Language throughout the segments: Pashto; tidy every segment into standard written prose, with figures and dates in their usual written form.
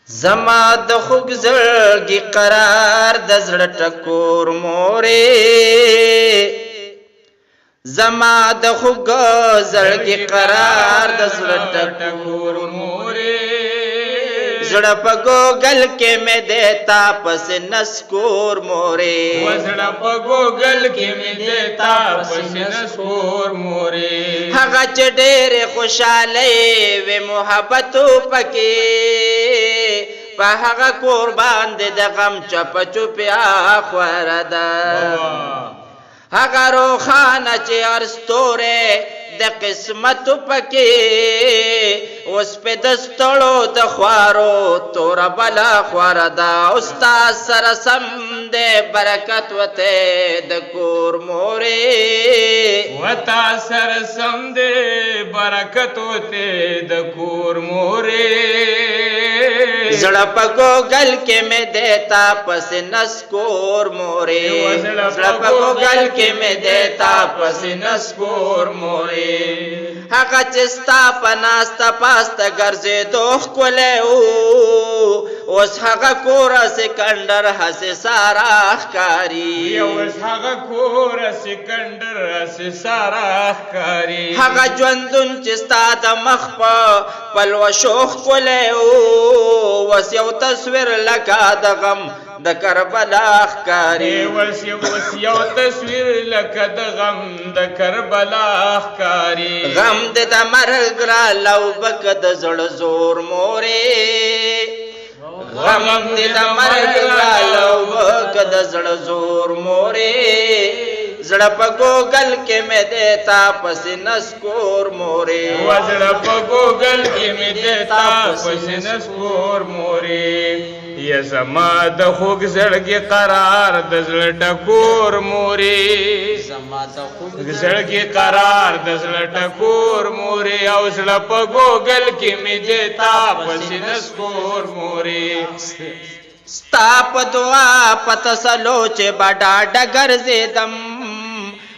زما د خوږ زړګي قرار د زړه ټکور مورې زما د خوږ زړګي قرار د زړه ټکور مورې زړه په ګوګل کې مې دیتا پس نسکور مورې زړه په ګوګل کې مې دیتا پس نسکور مورې هغه چې ډېر خوشاله وي محبت پکې په هغه کور باندې د غم چپه چوپیا خوره ده هغه روښانه چې هر ستوری د قسمت پکې اوس په د ستړو د خوارو توره بلا خوره ده استاد سره سم دی برکت وته د کور مورې وتا سره سم دی برکت وته د کور مورې زړه په ګوګل کې مې دیتا پس نسکور مورې زړه په ګوګل کې مې دیتا پس نسکور مورې هغه چې ستا په ناسته پاسته ګرځېدو ښکلی اوس هغه کوره سکندر هسې سارا ښکاري اوس هغه کوره سکندر هسې سارا ښکاري هغه ژوندون چې ستا د مخ په پلوشو ښکلی اوس یو تصویر لکه د غم د کربلا ښکاري اوس یو تصویر لکه د غم د کربلا ښکاري غم د د مرګ را لوبک د زړه زور مورې غم د د مرګ را لوبک د زړه زور مورې زړه په ګوګل کې مې دیتا پس نسکور مورې زړه په ګوګل کې مې دیتا پس نسکور مورې یا زما د خوږ زړګي قرار د زړه ټکور مورې زما د خوږ زړګي قرار د زړه ټکور مورې او زړه په ګوګل کې مې دیتا پس نسکور مورې ستا په دعا په تسلو چې به ډاډه ګرځېدم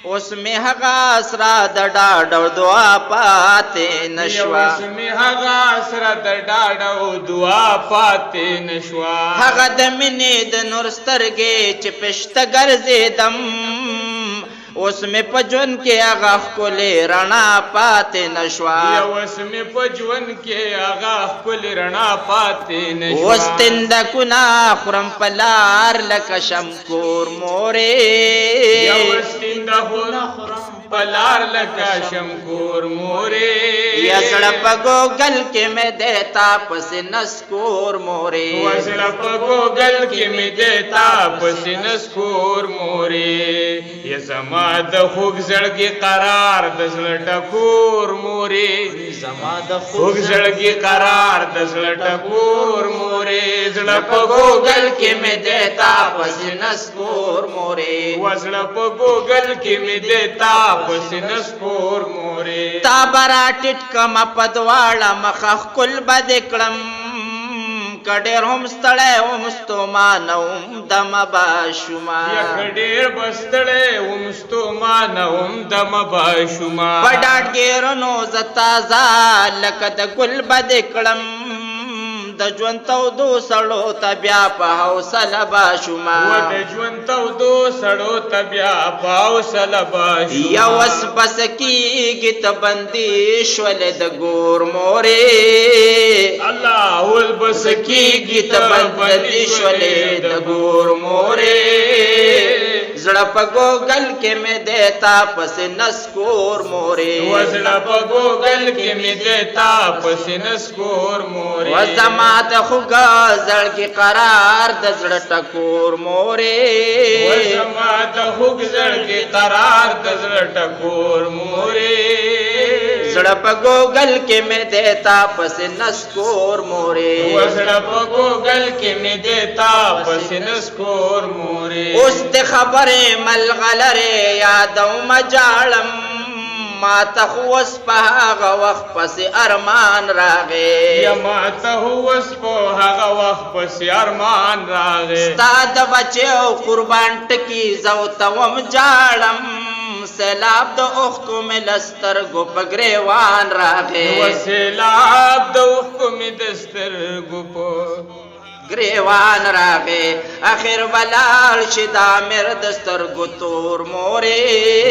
اوس مې هغه اسرا د ډاډ او دعا پاتې نشوه اوس مې هغه اسرا د ډاډ او دعا پاتې نشوه هغه د مینې د نور سترګې چې پشته ګرځېدم اوس مې په ژوند کې هغه ښکلې رڼا پاتې نشوه اوس مې په ژوند کې هغه ښکلې رڼا پاتې نشوه اوس تندکونه خورم په لار لکه شمکور مورې اوس تندکونه خورم په لار لکه شمکور مورې یا زړه په ګوګل کې مې دیتا پس نسکور مورې زړه په ګوګل کې مې دیتا پس نسکور مورې یا زما د خوږ زړګي قرار د زړه ټکور مورې زما د خوږ زړګي قرار د زړه ټکور مورې زړه په ګوګل کې مې دیتا پس نسکور مورې زړه په ګوګل کې مې دیتا پس نسکور مورې تا برا ټټ کما پدواړه مخه خپل بد کړم کډیر هم ستړی هم ستومانه هم دم باشوما کډیر بستړی هم ستومانه هم دم باشوما په ډاډ ګیرنو زه تازه لکه د ګل بد کړم د ژوند تودو سړو ته بیا په حوصله باشوما د ژوند تودو سړو ته بیا په حوصله باشوما یا وس بس کېږي ته بندي شولې د ګور مورې الله ول بس کېږي ته بندي شولې د ګور مورې زړه په ګوګل کې مې دیتا پس نسکور مورې زړه په ګوګل کې مې دیتا پس نسکور مورې زما د خوږ زړګي قرار د زړه ټکور مورې زما د خوږ زړګي قرار د زړه ټکور مورې زړه په ګوګل کې مې دیتا پس نسکور مورې زړه په ګوګل کې مې دیتا پس نسکور مورې اوس د خبرې ملغلرې یادوم جاړم ما ته خو اوس په هغه وخت پسې ارمان راغی ما ته اوس په هغه وخت پسې ارمان راغی ستا د بچو قربان ټکي زه ورته وم جاړم سیلاب د اوښکو مې له سترګو په ګریوان راغی سیلاب د اوښکو مې د سترګو په ګریوان راغی اخر ولاړ شي د امیر د سترګو تور مورې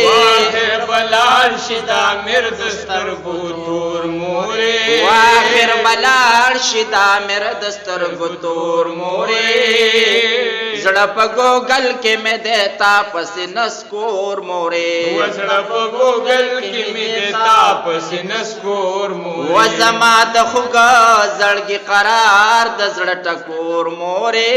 واخر ولاړ شي د امیر د سترګو تور مورې واخر ولاړ شي د امیر د سترګو تور مورې زړه په ګوګل کې مې دیتا پسې نسکور مورې زړه په ګوګل کې مې دیتا پسې نسکور مورې و زما د خوږه زړګي قرار د زړه ټکور مورې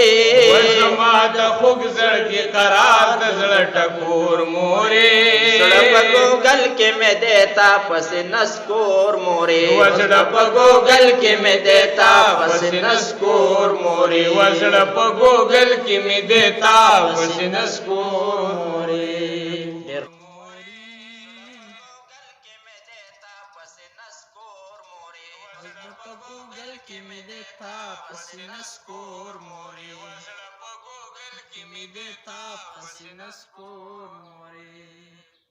و زما د خوږ زړګي قرار د زړه ټکور مورې زړه په ګوګل کې مې دیتا پسې نسکور مورې و زړه په ګوګل کې مې دیتا پسې نسکور مورې و زړه په ګوګل کې مې دیتا پسې نسکور مورې گوگل کی می دیتا پسینس کور موری